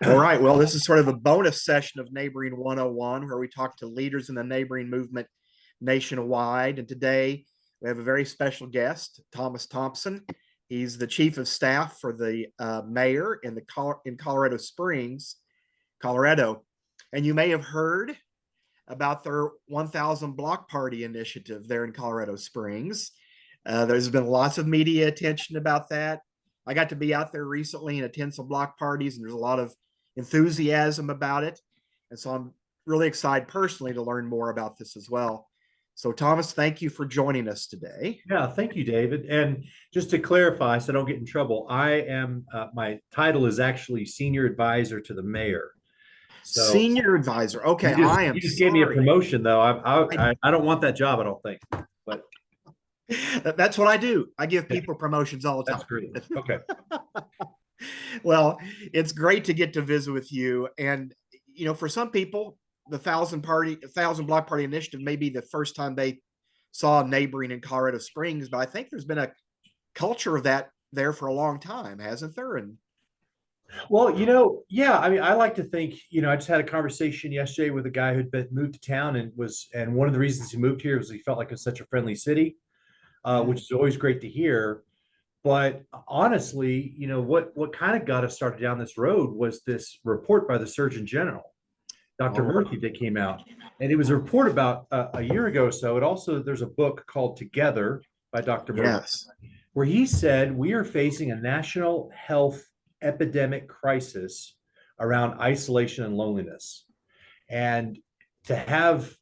All right. Well, this is sort of a bonus session of Neighboring 101, where we talk to leaders in the neighboring movement nationwide. And today we have a very special guest, Thomas Thompson. He's the chief of staff for the mayor in Colorado Springs, Colorado. And you may have heard about their 1,000 block party initiative there in Colorado Springs. There's been lots of media attention about that. I got to be out there recently and attend some block parties, and there's a lot of enthusiasm about it. And so I'm really excited personally to learn more about this as well. So, Thomas, thank you for joining us today. Yeah, thank you, David. And just to clarify, so I don't get in trouble, I am my title is actually senior advisor to the mayor. So Senior advisor. Okay, you just I am you just gave me a sorry. promotion, though. I don't want that job, I don't think. But That's what I do. I give people promotions all the time. that's great. Okay. Well, it's great to get to visit with you. And for some people, the thousand block party initiative may be the first time they saw neighboring in Colorado Springs, but I think there's been a culture of that there for a long time, hasn't there? And Well, yeah, I mean, I like to think, I just had a conversation yesterday with a guy who'd moved to town and one of the reasons he moved here was he felt like it's such a friendly city, which is always great to hear. But honestly, what kind of got us started down this road was this report by the Surgeon General, Dr. Murphy, that came out. And it was a report about a year ago or so. There's a book called Together by Dr. Murphy, yes, where he said we are facing a national health epidemic crisis around isolation and loneliness. And to have,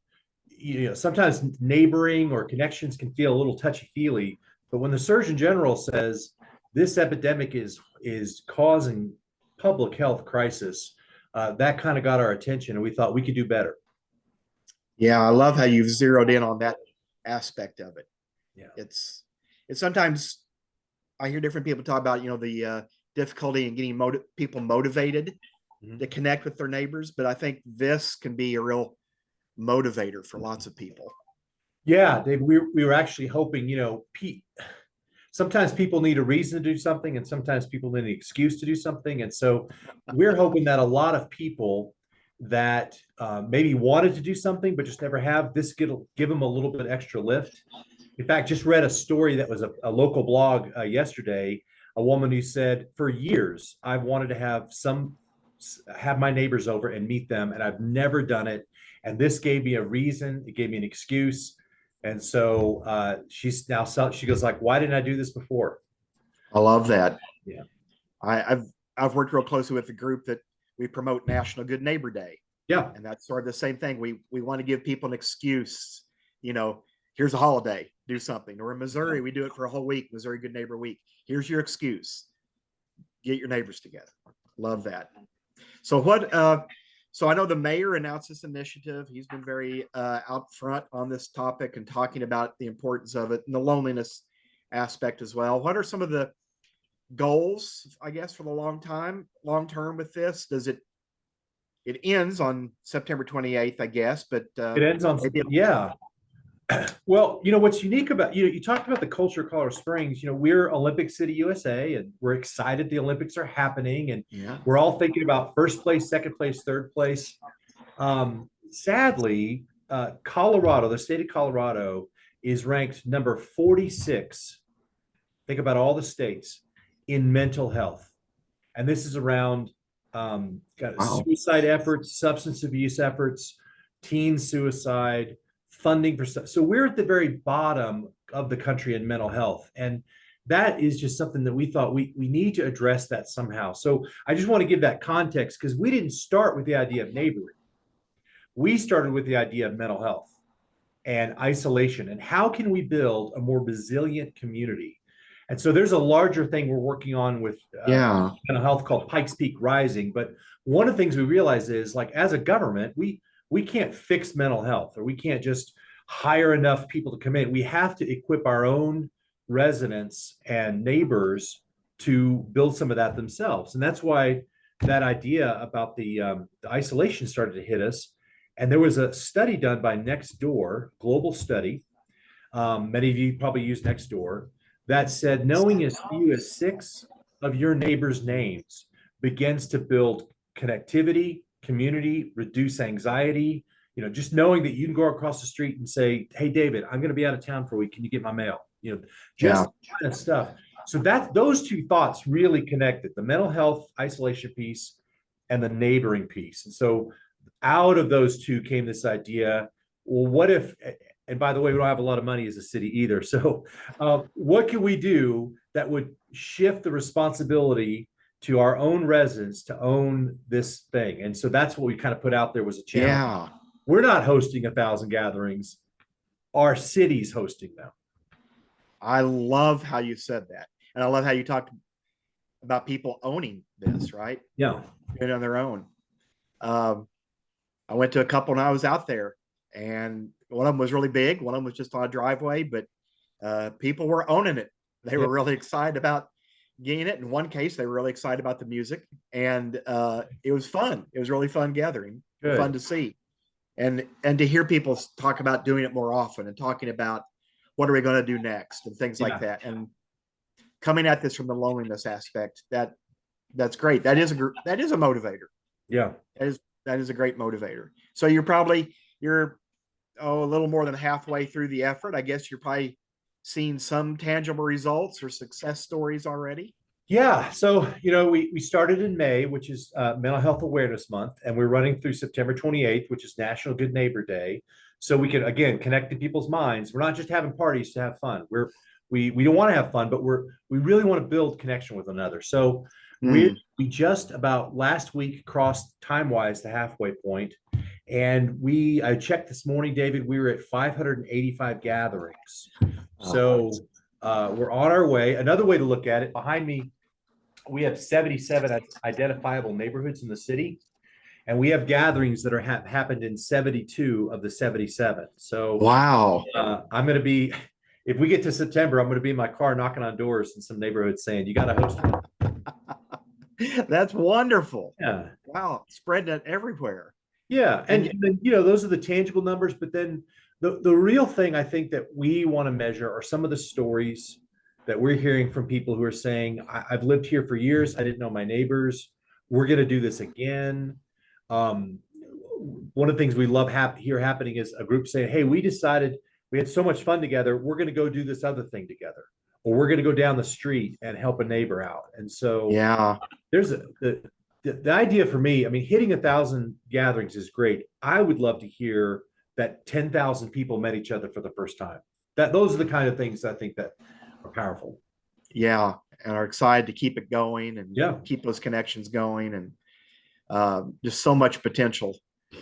sometimes neighboring or connections can feel a little touchy-feely, but when the Surgeon General says this epidemic is causing public health crisis, that kind of got our attention, and we thought we could do better. yeah, I love how you've zeroed in on that aspect of it. Yeah. It's sometimes I hear different people talk about the difficulty in getting people motivated to connect with their neighbors, but I think this can be a real motivator for lots of people. Yeah, Dave, we were actually hoping, sometimes people need a reason to do something, and sometimes people need an excuse to do something. And so we're hoping that a lot of people that maybe wanted to do something but just never have, this give them a little bit extra lift. In fact, just read a story that was a local blog yesterday, a woman who said, for years, I've wanted to have my neighbors over and meet them, and I've never done it. And this gave me a reason, it gave me an excuse. And so she goes like, why didn't I do this before? I love that. Yeah. I've worked real closely with a group that we promote National Good Neighbor Day. Yeah. And that's sort of the same thing. We want to give people an excuse, here's a holiday, do something. Or in Missouri, we do it for a whole week, Missouri Good Neighbor Week. Here's your excuse. Get your neighbors together. Love that. So I know the mayor announced this initiative. He's been very out front on this topic and talking about the importance of it and the loneliness aspect as well. What are some of the goals, I guess, for the long term with this? It ends on September 28th, I guess, but it ends on, yeah. Well, what's unique about you talked about the culture of Colorado Springs. We're Olympic City, USA, and we're excited the Olympics are happening, and we're all thinking about first place, second place, third place. Sadly, Colorado, the state of Colorado, is ranked number 46. Think about all the states in mental health, and this is around suicide efforts, substance abuse efforts, teen suicide, funding for stuff. So we're at the very bottom of the country in mental health. And that is just something that we thought we need to address that somehow. So I just want to give that context, because we didn't start with the idea of neighboring. We started with the idea of mental health and isolation, and how can we build a more resilient community? And so there's a larger thing we're working on with mental health called Pikes Peak Rising. But one of the things we realize is, like, as a government, we can't fix mental health, or we can't just hire enough people to come in. We have to equip our own residents and neighbors to build some of that themselves. And that's why that idea about the isolation started to hit us. And there was a study done by Nextdoor, global study. Many of you probably use Nextdoor, that said knowing as few as 6 of your neighbors' names begins to build connectivity, community, reduce anxiety. Just knowing that you can go across the street and say, "Hey, David, I'm going to be out of town for a week. Can you get my mail?" Just kind of stuff. So those two thoughts really connected: the mental health isolation piece and the neighboring piece. And so out of those two came this idea, well, what if, and by the way, we don't have a lot of money as a city either. So what can we do that would shift the responsibility to our own residents to own this thing? And so that's what we kind of put out there was a challenge. Yeah. We're not hosting 1,000 gatherings. Our city's hosting them. I love how you said that. And I love how you talked about people owning this, right? Yeah. Doing it on their own. I went to a couple when I was out there, and one of them was really big. One of them was just on a driveway, but people were owning it. They were really excited about getting it. In one case, they were really excited about the music, and it was fun. It was really fun gathering, fun to see. And to hear people talk about doing it more often and talking about what are we going to do next and things like that. And coming at this from the loneliness aspect, that's great. That is a motivator. Yeah. That is a great motivator. So you're a little more than halfway through the effort. I guess you're probably seeing some tangible results or success stories already. Yeah. So, we started in May, which is Mental Health Awareness Month, and we're running through September 28th, which is National Good Neighbor Day. So we can, again, connect in people's minds. We're not just having parties to have fun. We don't want to have fun, but we really want to build connection with one another. So we just about last week crossed time-wise the halfway point. And I checked this morning, David, we were at 585 gatherings. So we're on our way. Another way to look at it, behind me, we have 77 identifiable neighborhoods in the city. And we have gatherings that are happened in 72 of the 77. So wow, I'm going to be, if we get to September, I'm going to be in my car knocking on doors in some neighborhoods saying, "You got to host one." That's wonderful. Yeah. Wow, spreading it everywhere. Yeah, and then, those are the tangible numbers. But then the real thing I think that we want to measure are some of the stories that we're hearing from people who are saying, "I've lived here for years. I didn't know my neighbors. We're going to do this again." One of the things we love hear happening is a group saying, "Hey, we decided we had so much fun together. We're going to go do this other thing together, or we're going to go down the street and help a neighbor out." And so, there's the idea for me. I mean, hitting 1,000 gatherings is great. I would love to hear that 10,000 people met each other for the first time. Those are the kind of things I think that are powerful. Yeah, and are excited to keep it going and keep those connections going, and just so much potential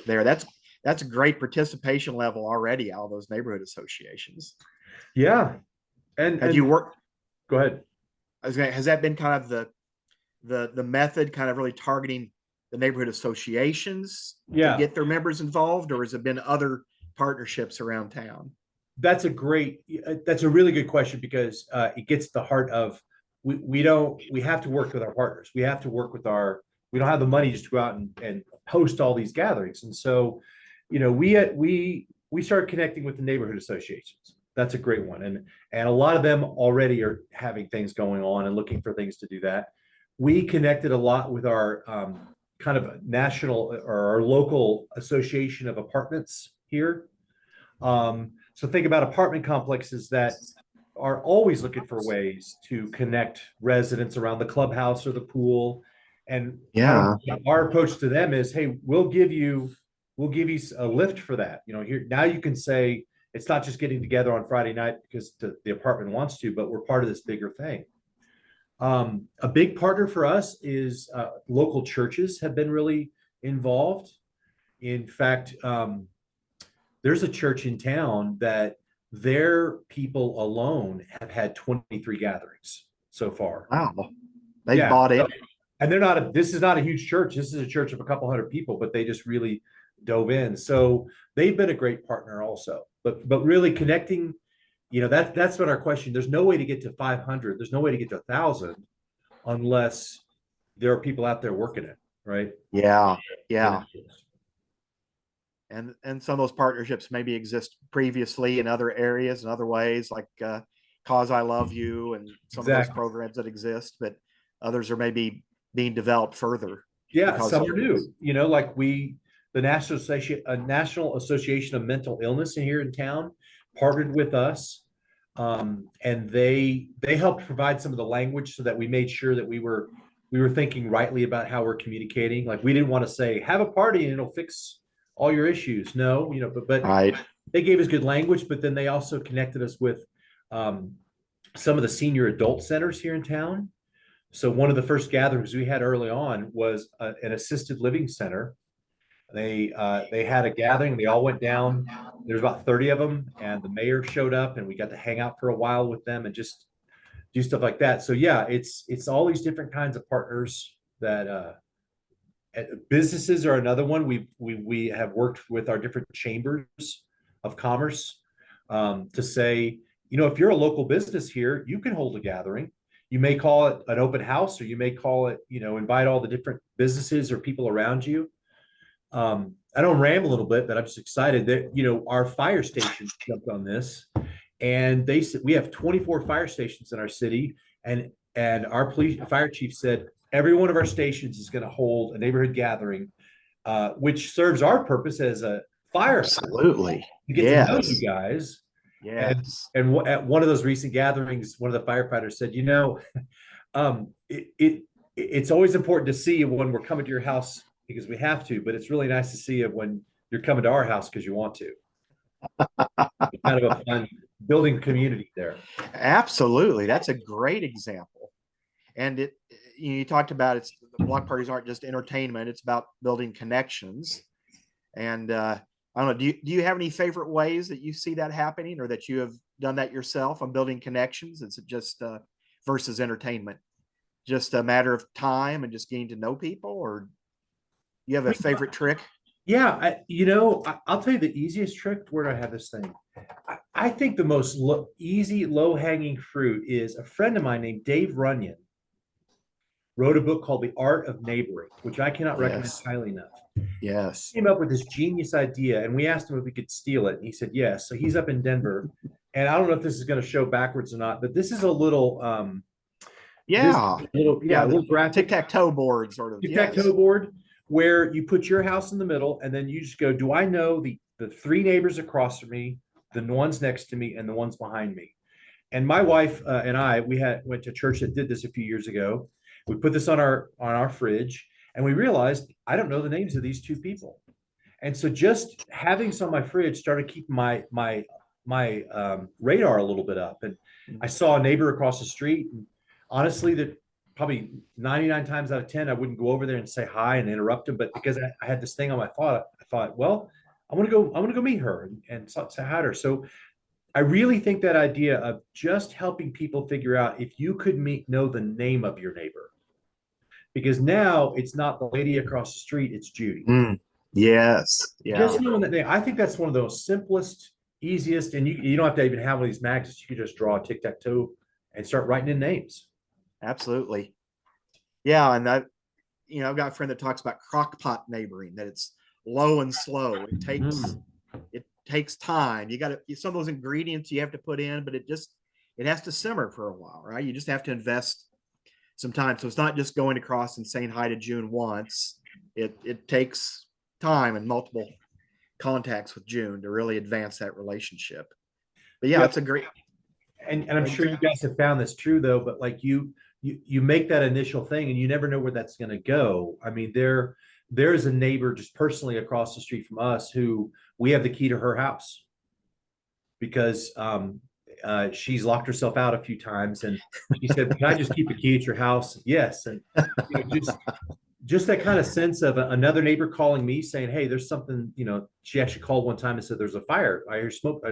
there. That's a great participation level already out of those neighborhood associations. Yeah. And you worked? Go ahead. Has that been kind of the method, kind of really targeting the neighborhood associations to get their members involved, or has it been other partnerships around town? That's a really good question, because it gets to the heart of we have to work with our partners. We have to work with we don't have the money just to go out and host all these gatherings. And so, we started connecting with the neighborhood associations. That's a great one. And a lot of them already are having things going on and looking for things to do that. We connected a lot with our kind of national or our local association of apartments here. So think about apartment complexes that are always looking for ways to connect residents around the clubhouse or the pool. And our approach to them is, "Hey, we'll give you a lift for that. Here now you can say it's not just getting together on Friday night because the apartment wants to, but we're part of this bigger thing." A big partner for us is local churches have been really involved. In fact, there's a church in town that their people alone have had 23 gatherings so far. Wow. They bought in. And this is not a huge church. This is a church of a couple hundred people, but they just really dove in. So they've been a great partner also, but really connecting, that's what our question. There's no way to get to 500. There's no way to get to 1,000 unless there are people out there working it. Right. Yeah. And some of those partnerships maybe exist previously in other areas and other ways, like Cause I Love You and some of those programs that exist, but others are maybe being developed further. Yeah, because some of are this. new. Like the National Association of Mental Illness here in town partnered with us, and they helped provide some of the language so that we made sure that we were thinking rightly about how we're communicating. Like we didn't want to say have a party and it'll fix all your issues. No, but Right. they gave us good language, but then they also connected us with um, some of the senior adult centers here in town. So one of the first gatherings we had early on was an assisted living center. They had a gathering. They all went down. There's about 30 of them, and the mayor showed up, and we got to hang out for a while with them and just do stuff like that. So yeah, it's all these different kinds of partners that businesses are another one. We have worked with our different chambers of commerce to say, if you're a local business here, you can hold a gathering. You may call it an open house, or you may call it, invite all the different businesses or people around you. I don't ramble a little bit, but I'm just excited that, our fire station jumped on this, and they said we have 24 fire stations in our city, and our fire chief said every one of our stations is going to hold a neighborhood gathering, which serves our purpose as a fire Absolutely. to get to know you Yes. guys. Yes. And at one of those recent gatherings, one of the firefighters said, it's always important to see you when we're coming to your house because we have to, but it's really nice to see you when you're coming to our house because you want to. It's kind of a fun building community there. Absolutely. That's a great example. And you talked about the block parties aren't just entertainment, it's about building connections. And I don't know, do you have any favorite ways that you see that happening, or that you have done that yourself on building connections? Is it just versus entertainment? Just a matter of time and just getting to know people, or you have a favorite trick? Yeah, I'll tell you the easiest trick. Where do I have this thing? I think the most easy, low-hanging fruit is a friend of mine named Dave Runyon wrote a book called The Art of Neighboring, which I cannot recommend Yes. highly enough. Yes. He came up with this genius idea, and we asked him if we could steal it, and he said yes. So he's up in Denver, and I don't know if this is going to show backwards or not, but this is a little Yeah. a little graphic Tic-tac-toe board sort of. tic-tac-toe Yes. board where you put your house in the middle, and then you just go, do I know the three neighbors across from me, the ones next to me, and the ones behind me? And my wife and I, we went to church that did this a few years ago. We put this on our fridge, and we realized I don't know the names of these two people. And so just having some on my fridge started keeping my radar a little bit up. And I saw a neighbor across the street, and honestly, that probably 99 times out of 10, I wouldn't go over there and say hi and interrupt him. But because I had this thing on my thought, I thought, well, I want to go meet her and say hi to her. So I really think that idea of just helping people figure out if you could know the name of your neighbor, because now it's not the lady across the street, it's Judy. Yes. Yeah. Just knowing that name, I think that's one of those simplest, easiest, and you don't have to even have one of these magnets. You can just draw a tic-tac-toe and start writing in names. Absolutely. Yeah. And I've got a friend that talks about crockpot neighboring, that it's low and slow. It takes time. You got to, some of those ingredients you have to put in, but it has to simmer for a while, right? You just have to invest some time. So it's not just going across and saying hi to June once. It takes time and multiple contacts with June to really advance that relationship. But yeah, it's a great. And I'm sure you guys have found this true though, but like you make that initial thing and you never know where that's going to go. I mean, there's a neighbor just personally across the street from us who we have the key to her house because she's locked herself out a few times, and she said, "Can I just keep the key at your house?" Yes, and just that kind of sense of another neighbor calling me saying, "Hey, there's something." She actually called one time and said, "There's a fire. I hear smoke.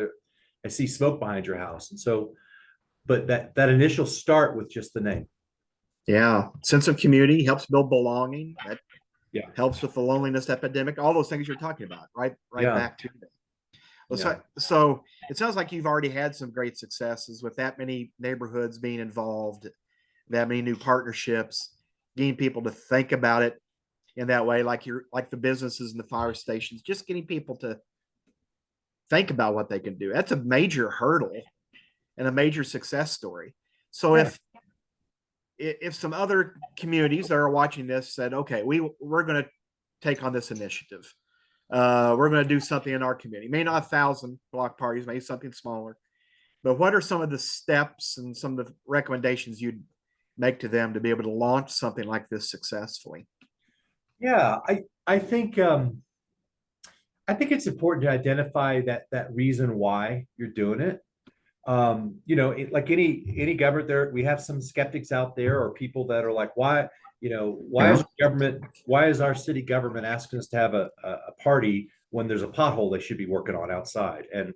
I see smoke behind your house." And so, but that initial start with just the name. Yeah, sense of community helps build belonging. That helps with the loneliness epidemic. All those things you're talking about, right back to that. Well, so it sounds like you've already had some great successes with that many neighborhoods being involved, that many new partnerships, getting people to think about it in that way, like the businesses and the fire stations, just getting people to think about what they can do. That's a major hurdle and a major success story. So if some other communities that are watching this said, okay, we're going to take on this initiative. We're going to do something in our community. May not 1,000 block parties, maybe something smaller. But what are some of the steps and some of the recommendations you'd make to them to be able to launch something like this successfully? Yeah, I think it's important to identify that reason why you're doing it. Like any government, there we have some skeptics out there, or people that are like, why is our city government asking us to have a party when there's a pothole they should be working on outside? And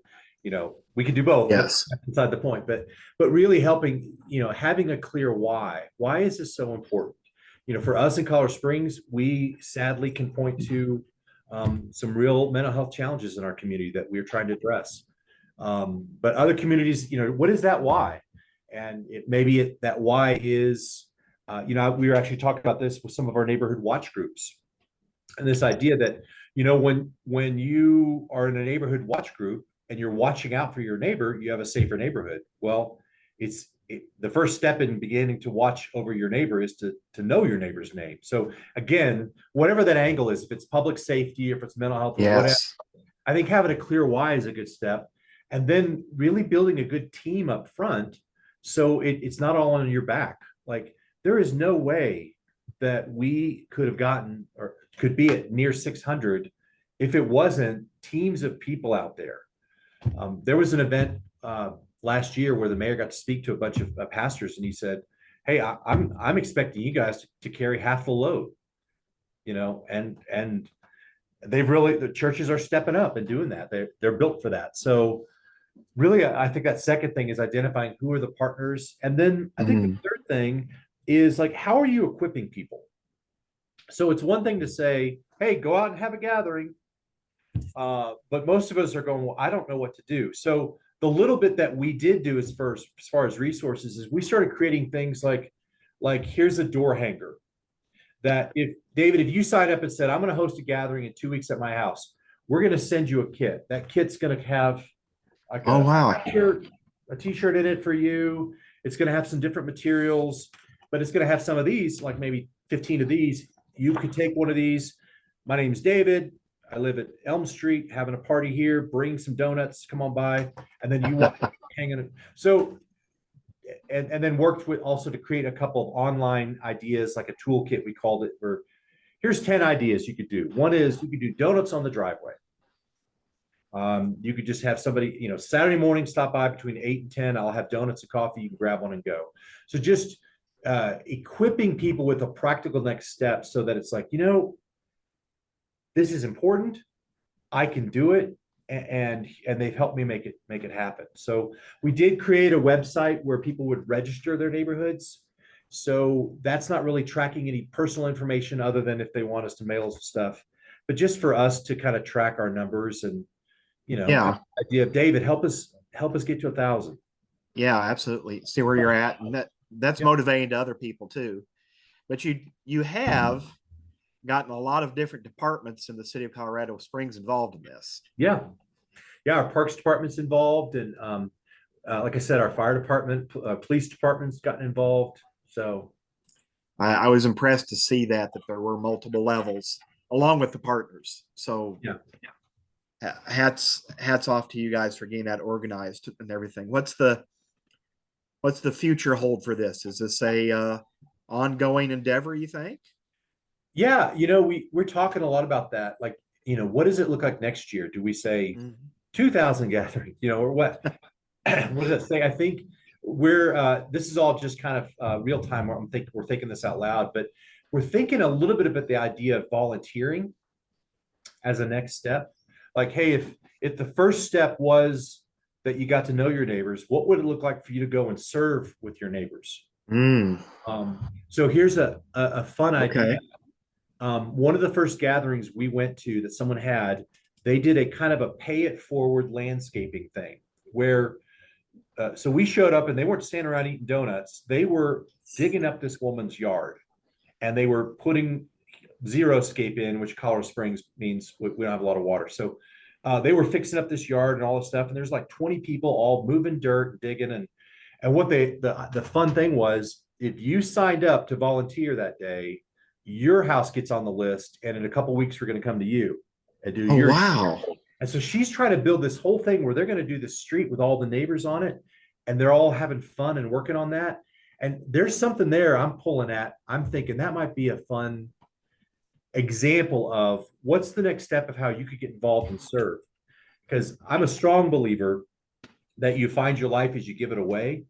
we can do both. Yes. That's beside the point. But really helping, having a clear why. Why is this so important? For us in Colorado Springs, we sadly can point to some real mental health challenges in our community that we're trying to address. But other communities, what is that why? And that why is, we were actually talking about this with some of our neighborhood watch groups, and this idea that, when you are in a neighborhood watch group and you're watching out for your neighbor, you have a safer neighborhood. Well, the first step in beginning to watch over your neighbor is to know your neighbor's name. So again, whatever that angle is, if it's public safety, if it's mental health, or whatever, I think having a clear why is a good step. And then really building a good team up front, so it's not all on your back. Like, there is no way that we could have gotten or could be at near 600 if it wasn't teams of people out there. There was an event last year where the mayor got to speak to a bunch of pastors, and he said, "Hey, I'm expecting you guys to carry half the load," and the churches are stepping up and doing that. They're built for that. So really, I think that second thing is identifying who are the partners. And then I think the third thing is, like, how are you equipping people? So it's one thing to say, hey, go out and have a gathering. But most of us are going, well, I don't know what to do. So the little bit that we did do as far as resources is we started creating things like here's a door hanger that if you sign up and said, I'm going to host a gathering in 2 weeks at my house, we're going to send you a kit. That kit's going to have like a t-shirt in it for you. It's going to have some different materials, but it's going to have some of these, like maybe 15 of these. You could take one of these. My name's David. I live at Elm Street, having a party here. Bring some donuts. Come on by. And then you want hanging. So, and then worked with also to create a couple of online ideas, like a toolkit, we called it, where here's 10 ideas you could do. One is you could do donuts on the driveway. You could just have somebody, Saturday morning, stop by between 8 and 10. I'll have donuts and coffee. You can grab one and go. So just equipping people with a practical next step, so that it's like, this is important. I can do it, and they've helped me make it happen. So we did create a website where people would register their neighborhoods. So that's not really tracking any personal information other than if they want us to mail us stuff, but just for us to kind of track our numbers and, idea of David, help us get to 1,000. Yeah, absolutely. See where you're at. And that's motivating to other people too. But you have gotten a lot of different departments in the city of Colorado Springs involved in this. Yeah. Our parks department's involved. And like I said, our fire department, police department's gotten involved. So I was impressed to see that there were multiple levels along with the partners. So hats off to you guys for getting that organized and everything. What's the future hold for this? Is this a ongoing endeavor, you think? Yeah, we're talking a lot about that. Like, what does it look like next year? Do we say 2,000 gatherings, or what? What does that say? I think this is all just kind of real time where we're thinking this out loud, but we're thinking a little bit about the idea of volunteering as a next step. Like, hey, if the first step was that you got to know your neighbors, what would it look like for you to go and serve with your neighbors? So here's a fun idea. One of the first gatherings we went to that someone had, they did a kind of a pay it forward landscaping thing where, so we showed up and they weren't standing around eating donuts. They were digging up this woman's yard, and they were putting xeriscape in, which Colorado Springs means we don't have a lot of water. So they were fixing up this yard and all this stuff. And there's like 20 people all moving dirt, digging. And what the fun thing was, if you signed up to volunteer that day, your house gets on the list, and in a couple weeks we're going to come to you and do Oh, your. wow. And so she's trying to build this whole thing where they're going to do the street with all the neighbors on it, and they're all having fun and working on that. And there's something there I'm pulling at. I'm thinking that might be a fun example of what's the next step of how you could get involved and serve. Because I'm a strong believer that you find your life as you give it away.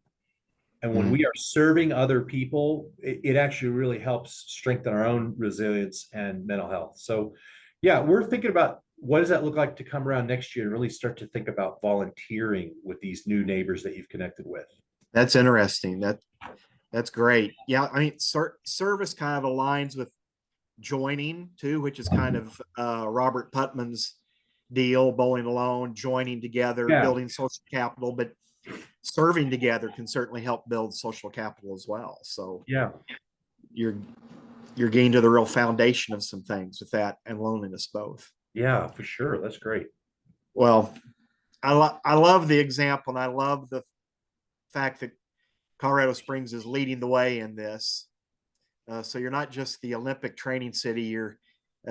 And when we are serving other people, it actually really helps strengthen our own resilience and mental health. So, yeah, we're thinking about what does that look like to come around next year and really start to think about volunteering with these new neighbors that you've connected with. That's interesting. That's great. Yeah, I mean, service kind of aligns with joining too, which is kind of Robert Putnam's deal, bowling alone, joining together, Yeah. building social capital, but serving together can certainly help build social capital as well. So Yeah. you're getting to the real foundation of some things with that and loneliness both. Yeah, for sure. That's great. Well, I love the example, and I love the fact that Colorado Springs is leading the way in this. So you're not just the Olympic training city, you're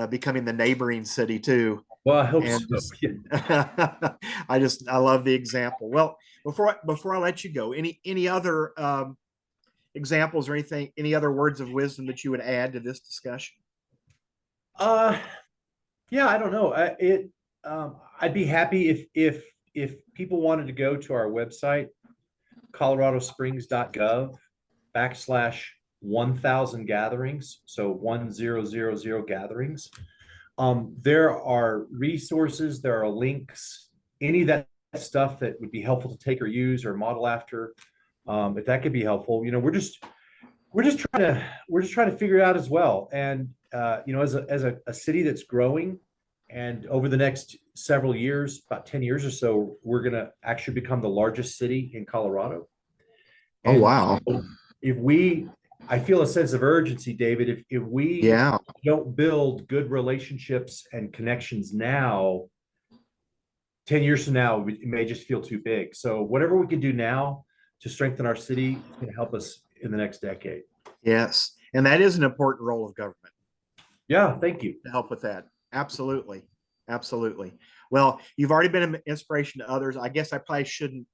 becoming the neighboring city too. Well, I hope And so. Yeah. I love the example. Well, before I let you go, any other examples or anything, any other words of wisdom that you would add to this discussion? Yeah, I don't know. I'd be happy if people wanted to go to our website, coloradosprings.gov/1000 gatherings. So 1000 gatherings. There are resources, there are links, any of that stuff that would be helpful to take or use or model after. If that could be helpful, we're just trying to figure it out as well. And as a city that's growing, and over the next several years, about 10 years or so, we're going to actually become the largest city in Colorado. Oh, wow. So I feel a sense of urgency, David. If we don't build good relationships and connections now, 10 years from now, it may just feel too big. So whatever we can do now to strengthen our city is going to help us in the next decade. Yes. And that is an important role of government. Yeah, thank you. To help with that. Absolutely. Absolutely. Well, you've already been an inspiration to others. I guess I probably shouldn't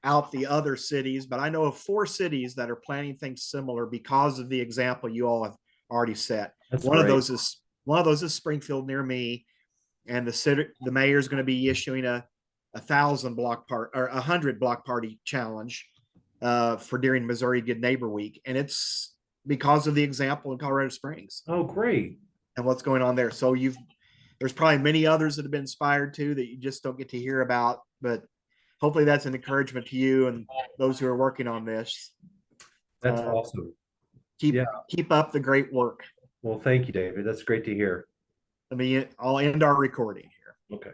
out the other cities, but I know of 4 cities that are planning things similar because of the example you all have already set. That's one great. of those is Springfield near me, and the mayor is going to be issuing a 1,000 block party or 100 block party challenge for during Missouri Good Neighbor Week, and it's because of the example in Colorado Springs. Oh, great. And what's going on there. So there's probably many others that have been inspired too that you just don't get to hear about, but hopefully that's an encouragement to you and those who are working on this. That's awesome. Keep up the great work. Well, thank you, David. That's great to hear. I'll end our recording here. Okay.